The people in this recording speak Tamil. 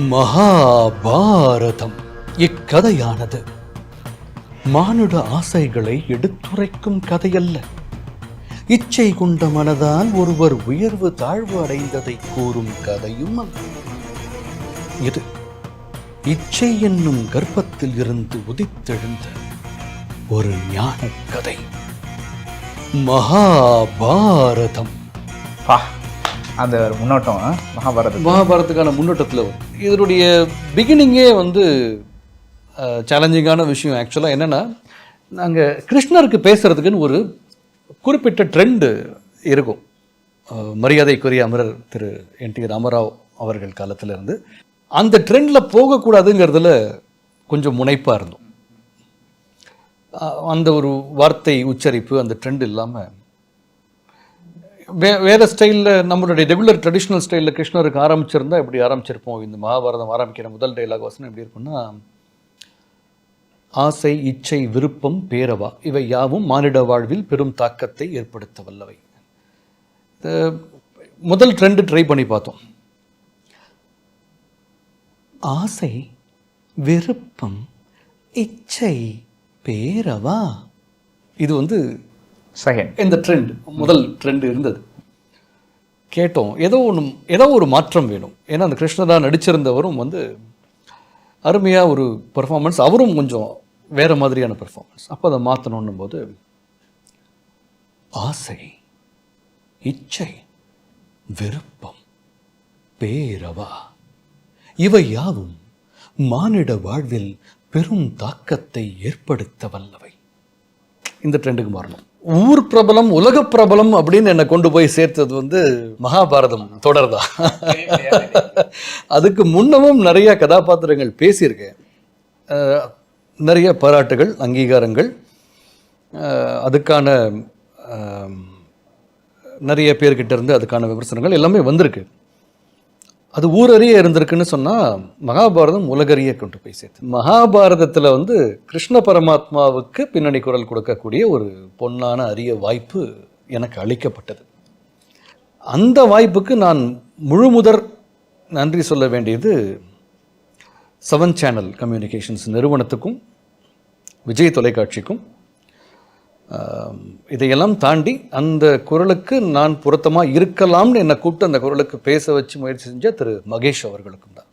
மகாபாரதம் இக்கதையானது மானுட ஆசைகளை எடுத்துரைக்கும் கதையல்ல. இச்சை கொண்ட மனதால் ஒருவர் உயர்வு தாழ்வு அடைந்ததை கூறும் கதையும் அல்ல. இது இச்சை என்னும் கர்ப்பத்தில் இருந்து உதித்தெழுந்த ஒரு ஞான கதை. மகாபாரதம். அந்த முன்னோட்டம் மகாபாரதத்துக்கான முன்னோட்டத்தில் இதனுடைய பிகினிங்கே சேலஞ்சிங்கான விஷயம். ஆக்சுவலாக என்னென்னா, நாங்கள் கிருஷ்ணருக்கு பேசுகிறதுக்குன்னு ஒரு குறிப்பிட்ட ட்ரெண்டு இருக்கும். மரியாதைக்குரிய அமரர் திரு என்.டி. ராமராவ் அவர்கள் காலத்திலேருந்து அந்த ட்ரெண்டில் போகக்கூடாதுங்கிறதுல கொஞ்சம் முனைப்பாக இருந்தோம். அந்த ஒரு வார்த்தை உச்சரிப்பு அந்த ட்ரெண்ட் இல்லாமல் வேறு ஸ்டைலில் நம்மளுடைய ரெகுலர் ட்ரெடிஷ்னல் ஸ்டைலில் கிருஷ்ணருக்கு ஆரம்பிச்சிருந்தா எப்படி ஆரம்பிச்சிருப்போம். இந்த மகாபாரதம் ஆரம்பிக்கிற முதல் டைலாக் வசனம் எப்படி இருக்குன்னா, ஆசை, இச்சை, விருப்பம், பேரவா இவை யாவும் மானிட வாழ்வில் பெரும் தாக்கத்தை ஏற்படுத்த வல்லவை. முதல் ட்ரெண்டு ட்ரை பண்ணி பார்த்தோம். ஆசை, விருப்பம், இச்சை, பேரவா, இது செகண்ட் இந்த ட்ரெண்ட் முதல் ட்ரெண்ட் இருந்தது. கேட்டோம், ஏதோ ஒரு மாற்றம் வேணும். ஏன்னா அந்த கிருஷ்ணரா நடிச்சிருந்தவரும் அருமையாக ஒரு பெர்ஃபார்மன்ஸ், அவரும் கொஞ்சம் வேறு மாதிரியான பெர்ஃபார்மன்ஸ். அப்போ அதை மாற்றணும் போது ஆசை, இச்சை, விருப்பம், பேரவா இவை யாவும் மானிட வாழ்வில் பெரும் தாக்கத்தை ஏற்படுத்த வல்லவை. இந்த ட்ரெண்டுக்கு மாறணும். ஊர் பிரபலம், உலக பிரபலம் அப்படின்னு என்னை கொண்டு போய் சேர்த்தது மகாபாரதம் தொடர்தான். அதுக்கு முன்னமும் நிறைய கதாபாத்திரங்கள் பேசியிருக்கேன். நிறைய பாராட்டுகள், அங்கீகாரங்கள், அதுக்கான நிறைய பேர்கிட்ட இருந்து அதுக்கான விமர்சனங்கள் எல்லாமே வந்திருக்கு. அது ஊரறிய இருந்திருக்குன்னு சொன்னால் மகாபாரதம் உலகறிய கொண்டு போய் சேர்த்து. மகாபாரதத்தில் கிருஷ்ண பரமாத்மாவுக்கு பின்னணி குரல் கொடுக்கக்கூடிய ஒரு பொன்னான அரிய வாய்ப்பு எனக்கு அளிக்கப்பட்டது. அந்த வாய்ப்புக்கு நான் முழுமுதற் நன்றி சொல்ல வேண்டியது 7 சேனல் கம்யூனிகேஷன்ஸ் நிறுவனத்துக்கும் விஜய் தொலைக்காட்சிக்கும். இதையெல்லாம் தாண்டி அந்த குரலுக்கு நான் பொருத்தமாக இருக்கலாம்னு என்னை கூப்பிட்டு அந்த குரலுக்கு பேச வச்சு முயற்சி செஞ்ச திரு மகேஷ் அவர்களுக்கும் தான்.